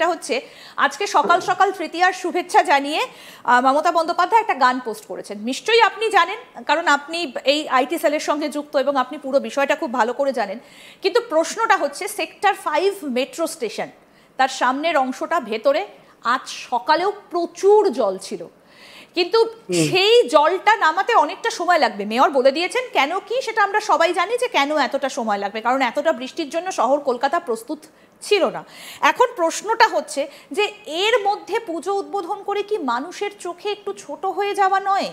সেটা হচ্ছে আজকে সকাল সকাল তৃতীয়ার শুভেচ্ছা জানিয়ে মমতা বন্দ্যোপাধ্যায় একটা গান পোস্ট করেছেন। নিশ্চয়ই আপনি জানেন, কারণ আপনি এই আইটি সেলের সঙ্গে যুক্ত এবং আপনি পুরো বিষয়টা খুব ভালো করে জানেন। কিন্তু প্রশ্নটা হচ্ছে, সেক্টর 5 মেট্রো স্টেশন, তার সামনের অংশটা ভেতরে আজ সকালেও প্রচুর জল ছিল, কিন্তু সেই জলটা নামাতে অনেকটা সময় লাগবে। মেয়র বলে দিয়েছেন কেন কি সেটা আমরা সবাই জানি যে কেন এতটা সময় লাগবে, কারণ এতটা বৃষ্টির জন্য শহর কলকাতা প্রস্তুত ছিল না। এখন প্রশ্নটা হচ্ছে যে এর মধ্যে পুজো উদ্বোধন করে কি মানুষের চোখে একটু ছোট হয়ে যাওয়া নয়?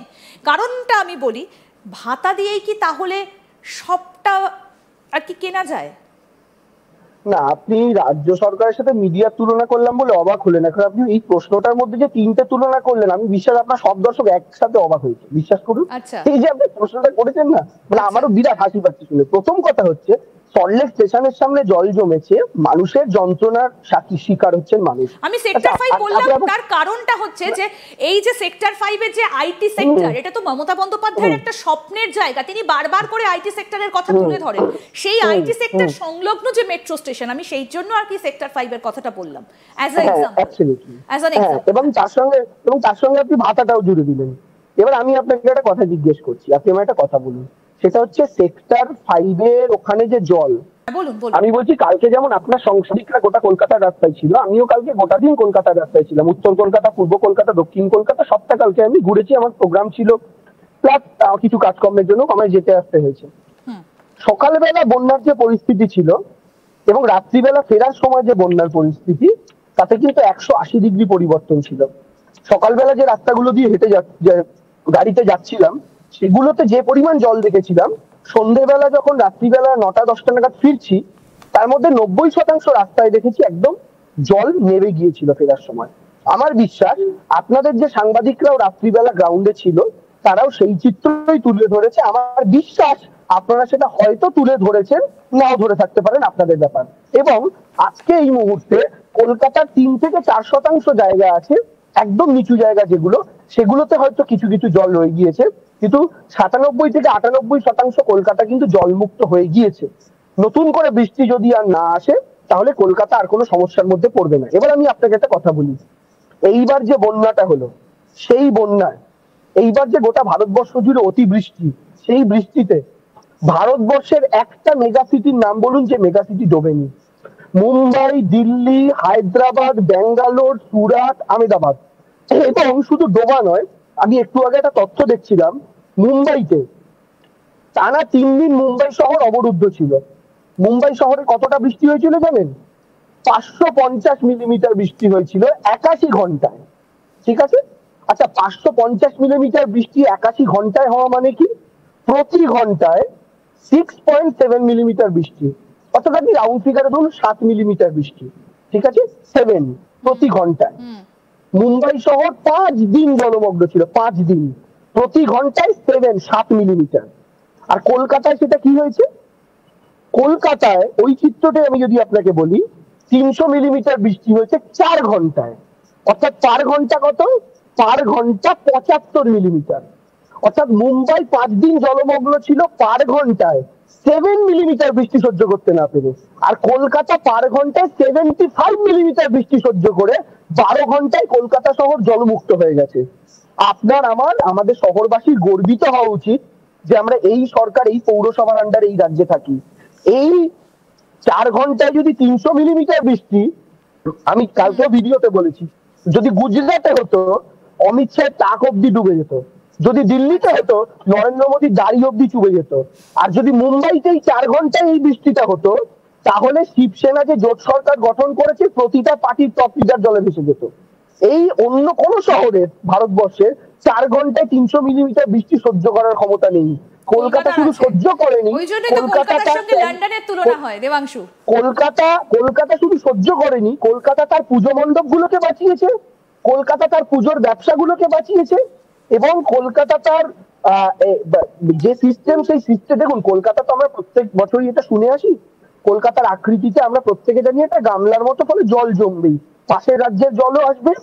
কারণটা আমি বলি, ভাতা দিয়েই কি তাহলে সবটা আর কি কেনা যায়? না, আপনি রাজ্য সরকারের সাথে মিডিয়ার তুলনা করলাম বলে অবাক হলেন। এখন আপনি এই প্রশ্নটার মধ্যে যে তিনটে তুলনা করলেন, আমি বিশ্বাস আপনার সব দর্শক একসাথে অবাক হয়েছে, বিশ্বাস করুন। এই যে আপনি প্রশ্নটা করেছেন না, মানে আমারও বিরাট হাসি পাচ্ছে শুনে। প্রথম কথা হচ্ছে, সল্টলেক স্টেশনের সামনে জল জমেছে, মানুষের যন্ত্রণার শিকার হচ্ছেন মানুষ। আমি সেক্টর 5 বললাম, তার কারণটা হচ্ছে যে এই যে সেক্টর 5 এর যে আইটি সেক্টর, এটা তো মমতা বন্দ্যোপাধ্যায়ের একটা স্বপ্নের জায়গা। তিনি বারবার করে আইটি সেক্টরের কথা তুলে ধরেন। সেই আইটি সেক্টর সংলগ্ন যে মেট্রো স্টেশন, আমি সেই জন্য আর কি সেক্টর 5 এর কথাটা বললাম অ্যাজ আ এক্সাম্পল। এবং তার সঙ্গে আপনি ভাতাটাও জুড়ে দিলেন। এবার আমি আপনাকে একটা কথা জিজ্ঞেস করছি, আপনি আমার একটা কথা বলুন। সেটা হচ্ছে সেক্টর 5 এর ওখানে যে জল, আমি বলছি কালকে যেমন আপনার সাংসদিকরা গোটা কলকাতার রাস্তায় ছিল, আমিও কালকে গোটা দিন কলকাতার রাস্তায় ছিলাম। উত্তর কলকাতা, পূর্ব কলকাতা, দক্ষিণ কলকাতা সবটা কালকে আমি ঘুরেছি। আমার প্রোগ্রাম ছিল, প্লাস কিছু কাজকর্মের জন্য আমায় যেতে আসতে হয়েছে। সকালবেলা বন্যার যে পরিস্থিতি ছিল এবং রাত্রিবেলা ফেরার সময় যে বন্যার পরিস্থিতি, তাতে কিন্তু 180 ডিগ্রি পরিবর্তন ছিল। সকালবেলা যে রাস্তাগুলো দিয়ে হেঁটে গাড়িতে যাচ্ছিলাম, সেগুলোতে যে পরিমাণ জল দেখেছিলাম, সন্ধ্যেবেলা যখন রাত্রিবেলা 9টা-10টা নাগাদ ফিরছি, তার মধ্যে 90% রাস্তায় দেখেছি একদম জল নেমে গিয়েছিল ফেরার সময়। আমার বিশ্বাস আপনাদের যে সাংবাদিকরাও রাত্রিবেলা গ্রাউন্ডে ছিল, তারাও সেই চিত্রই তুলে ধরেছে। আমার বিশ্বাস আপনারা সেটা হয়তো তুলে ধরেছেন, নাও ধরে থাকতে পারেন, আপনাদের ব্যাপার। এবং আজকে এই মুহূর্তে কলকাতার 3-4% জায়গা আছে একদম নিচু জায়গা, সেগুলোতে হয়তো কিছু কিছু জল রয়ে গিয়েছে, কিন্তু 97-98% কলকাতা কিন্তু জলমুক্ত হয়ে গিয়েছে। নতুন করে বৃষ্টি যদি আর না আসে, তাহলে কলকাতা আর কোনো সমস্যার মধ্যে পড়বে না। এবার আমি আপনাকে একটা কথা বলি, এইবার যে বন্যাটা হলো, সেই বন্যায় এইবার যে গোটা ভারতবর্ষ জুড়ে অতিবৃষ্টি, সেই বৃষ্টিতে ভারতবর্ষের একটা মেগাসিটির নাম বলুন যে মেগাসিটি ডোবেনি। মুম্বাই, দিল্লি, হায়দ্রাবাদ, ব্যাঙ্গালোর, সুরাট, আহমেদাবাদ। এবং শুধু ডোবা নয়, আমি একটু আগে একটা তথ্য দেখছিলাম, মুম্বাইতে টানা 3 দিন মুম্বাই শহর অবরুদ্ধ ছিল। মুম্বাই শহরে কতটা বৃষ্টি হয়েছিল জানেন? 550 মিলিমিটার বৃষ্টি হয়েছিল 81 ঘন্টায়। ঠিক আছে? আচ্ছা, 550 মিলিমিটার বৃষ্টি 81 ঘন্টায় হওয়া মানে কি? প্রতি ঘন্টায় 6.7 মিলিমিটার বৃষ্টি, অর্থাৎ আপনি রাউন্ড ফিগারে ধরুন 7 মিলিমিটার বৃষ্টি। ঠিক আছে, 7 প্রতি ঘন্টায়। মুম্বাই শহর 5 দিন জলমগ্ন ছিল, 5 দিন, প্রতি ঘন্টায় 7 মিলিমিটার। আর কলকাতায় সেটা কি হয়েছে? কলকাতায় ওই চিত্রটাই আমি যদি আপনাকে বলি, 300 মিলিমিটার বৃষ্টি হয়েছে 4 ঘন্টায়। অর্থাৎ 4 ঘন্টা কত? 4 ঘন্টা 75 মিলিমিটার। অর্থাৎ মুম্বাই 5 দিন জলমগ্ন ছিল 4 ঘন্টায় 7 মিলিমিটার বৃষ্টি সহ্য করতে না পেরে। আর কলকাতা 4 ঘন্টায় 75 মিলিমিটার বৃষ্টি সহ্য করে 12 ঘন্টায় কলকাতা শহর জলমুক্ত হয়ে গেছে। আমাদের শহরবাসীর গর্বিত হওয়া উচিত যে আমরা এই সরকার, এই পৌরসভার আন্ডারে এই রাজ্যে থাকি। এই 4 ঘন্টায় যদি 300 মিলিমিটার বৃষ্টি, আমি কালকে ভিডিওতে বলেছি, যদি গুজরাটে হতো অমিত শাহের টাক অব্দি ডুবে যেত, যদি দিল্লিতে হতো নরেন্দ্র মোদীর দাড়ি অব্দি চুবে যেত, আর যদি মুম্বাইতে 4 ঘন্টায় এই বৃষ্টিটা হতো, তাহলে শিবসেনা যে জোট সরকার গঠন করেছে প্রতিটা পার্টির টপ লিডার জলে ভেসে যেত। এই অন্য কোন শহরের ভারতবর্ষের 4 ঘন্টায় 300 মিলিমিটার বৃষ্টি সহ্য করার ক্ষমতা নেই। কলকাতা শুধু সহ্য করেনি, কলকাতা শুধু সহ্য করেনি, কলকাতা তার পুজো মণ্ডপ গুলোকে বাঁচিয়েছে, কলকাতা তার পুজোর ব্যবসাগুলোকে বাঁচিয়েছে, এবং কলকাতা তার যে সিস্টেম, সেই সিস্টেম দেখুন। কলকাতা তো আমরা প্রত্যেক বছরই এটা শুনে আসি, কলকাতার আকৃতিতে আমরা প্রত্যেকে জানি এটা গামলার মতো ফলে জল জমবেই, পাশের রাজ্যের জলও আসবে,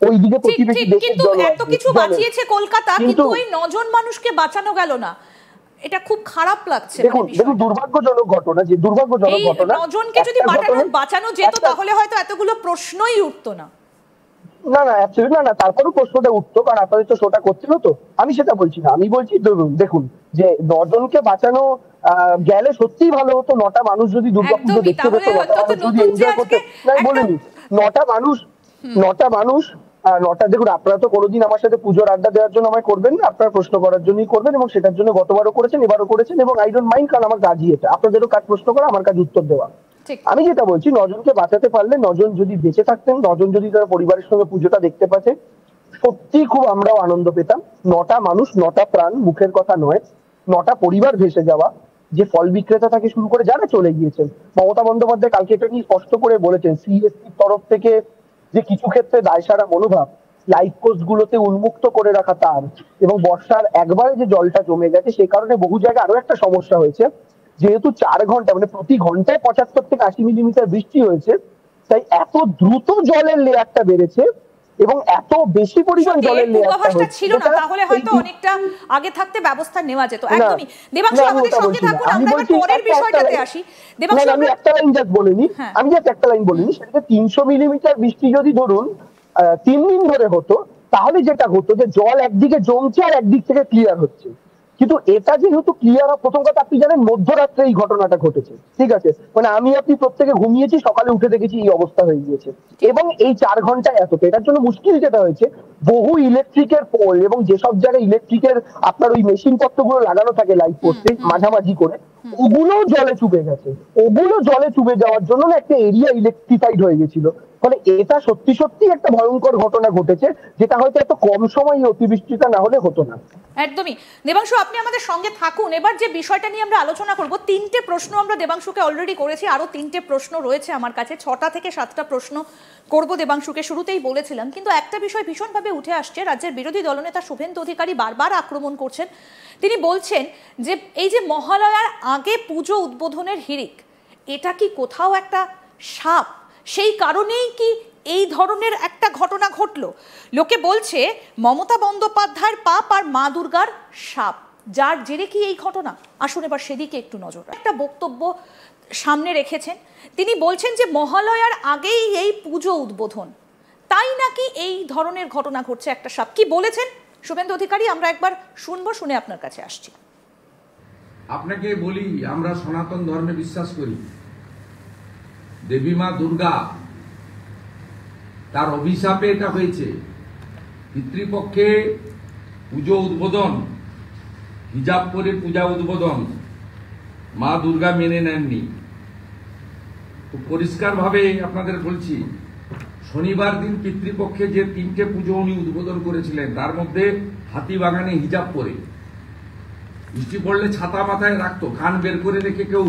ওইদিকে প্রতিবেশী দেশের জল। এত কিছু বাঁচিয়েছে কলকাতা, কিন্তু ওই 9 জন মানুষকে বাঁচানো গেল না। এটা খুব খারাপ লাগছে। দেখুন দুর্ভাগ্যজনক ঘটনা, যে দুর্ভাগ্যজনক ঘটনা, 9 জনকে যদি বাঁচানো যেত তাহলে হয়তো এতগুলো প্রশ্নই উঠতো না। না অ্যাকচুয়ালি না, তারপরেও প্রশ্নটা উঠতো, কারণ আপনাদের তো শোটা করতে হতো। আমি সেটা বলছি না, আমি বলছি দেখুন যে 9 জনকে বাঁচানো গেলে সত্যিই ভালো হতো। 9টা মানুষ যদি দুর্গাপুজো দেখতে পেতো, 9টা মানুষ যদি এনজয় করতে, বলিনি 9টা মানুষ 9টা দেখুন, আপনারা তো কোনোদিন আমার সাথে পুজোর আড্ডা দেওয়ার জন্য আমায় করবেন না, আপনারা প্রশ্ন করার জন্যই করবেন, এবং সেটার জন্য গতবারও করেছেন, এবারও করেছেন, এবং আই ডোন্ট মাইন্ড, কারণ আমার কাজই এটা, আপনাদেরও কাজ প্রশ্ন করা, আমার কাজ উত্তর দেওয়া। আমি যেটা বলছি, 9 জনকে বাঁচাতে পারলে, 9 জন যদি বেঁচে থাকতেন, 9 জন যদি তারা পরিবারের সঙ্গে পুজোটা দেখতে পাচ্ছে, সত্যি খুব আমরাও আনন্দ পেতাম। 9টা মানুষ, 9টা প্রাণ, মুখের কথা নয়, 9টা পরিবার ভেসে যাওয়া, যে ফল বিক্রেতা থেকে শুরু করে যারা চলে গিয়েছেন। মমতা বন্দ্যোপাধ্যায় কালকে এটা নিয়ে স্পষ্ট করে বলেছেন, সিএসসির তরফ থেকে যে কিছু ক্ষেত্রে দায়সারা মনোভাব, লাইট পোস্ট গুলোতে উন্মুক্ত করে রাখা তার, এবং বর্ষার একবারে যে জলটা জমে গেছে, সে কারণে বহু জায়গায় আরো একটা সমস্যা হয়েছে, যেহেতু 4 ঘন্টা মানে প্রতি ঘন্টায় 75 থেকে 80 মিলিমিটার বৃষ্টি হয়েছে, তাই এত দ্রুত জলের লেয়ারটা বেড়েছে, এবং এত বেশি পরিমাণ জলের লেয়ারটা ছিল না, তাহলে হয়তো অনেকটা আগে থাকতে ব্যবস্থা নেওয়া যেত। একদমই। দেবাংশু আমাদের সঙ্গে থাকুন, আমরা পরের বিষয়টাতে আসি। দেবাংশু, আমি একটা লাইন জাস্ট বলিনি, সেটা 300 মিলিমিটার বৃষ্টি যদি ধরুন 3 দিন ধরে হতো, তাহলে যেটা হতো যে জল একদিকে জমছে আর একদিক থেকে ক্লিয়ার হচ্ছে। কিন্তু এটা যেহেতু ক্লিয়ার, প্রথম কথা আপনি জানেন মধ্যরাত্রে এই ঘটনাটা ঘটেছে, ঠিক আছে, মানে আমি আপনি প্রত্যেকে ঘুমিয়েছি, সকালে উঠে দেখেছি এই অবস্থা হয়ে গিয়েছে, এবং এই 4 ঘন্টায় এতটা। এটার জন্য মুশকিল যেটা হয়েছে, বহু ইলেকট্রিকের পোল এবং যেসব জায়গায় ইলেকট্রিকের আপনার ওই মেশিন পত্রগুলো লাগানো থাকে লাইট পোস্টে মাঝামাঝি করে, ওগুলো জলে চুবে গেছে। ওগুলো জলে চুবে যাওয়ার জন্য না একটা এরিয়া ইলেকট্রিফাইড হয়ে গেছিল। ফলে এটা সত্যি সত্যি একটা ভয়ঙ্কর ঘটনা ঘটেছে, যেটা হয়তো এত কম সময়ে অতিবৃষ্টিটা না হলে হতো না। একদমই। দেবাংশু, আপনি আমাদের সঙ্গে থাকুন। এবার যে বিষয়টা নিয়ে আমরা আলোচনা করব, 3টে প্রশ্ন আমরা দেবাংশুকে অলরেডি করেছি, আরো 3টে প্রশ্ন রয়েছে আমার কাছে, 6টা থেকে 7টা প্রশ্ন করব দেবাংশুকে, শুরুতেই বলেছিলাম। কিন্তু একটা বিষয় ভীষণভাবে উঠে আসছে, রাজ্যের বিরোধী দলনেতা শুভেন্দু অধিকারী বারবার আক্রমণ করছেন। তিনি বলছেন যে এই যে মহালয়ার আগে পুজো উদ্বোধনের হিড়িক, এটা কি কোথাও একটা সাপ? সেই কারণেই কি এই ধরনের একটা ঘটনা ঘটলো? লোকে বলছে মমতা বন্দ্যোপাধ্যায়ের পাপ আর মা দুর্গার সাপ, যার জেরে কি এই ঘটনা। আসুন এবার সেদিকে একটু নজর। একটা বক্তব্য সামনে রেখেছেন, তিনি বলছেন যে মহালয়ার আগেই এই পুজো উদ্বোধন, তাই নাকি এই ধরনের ঘটনা ঘটছে একটা সাপ। কি বলেছেন শুভেন্দু অধিকারী আমরা একবার শুনবো, শুনে আপনার কাছে আসছি। আপনাকে বলি, আমরা সনাতন ধর্মে বিশ্বাস করি। দেবী মা দুর্গা, তার অভিশাপে এটা হয়েছে। পিতৃপক্ষে পুজো উদ্বোধন, হিজাব পরে পূজা উদ্বোধন মা দুর্গা মেনে নেননি। খুব পরিষ্কারভাবে আপনাদের বলছি, শনিবার দিন পিতৃপক্ষে যে 3টে পুজো উনি উদ্বোধন করেছিলেন, তার মধ্যে হাতিবাগানে হিজাব পরে, বৃষ্টি পড়লে ছাতা মাথায় রাখতো, কান বের করে রেখে কেউ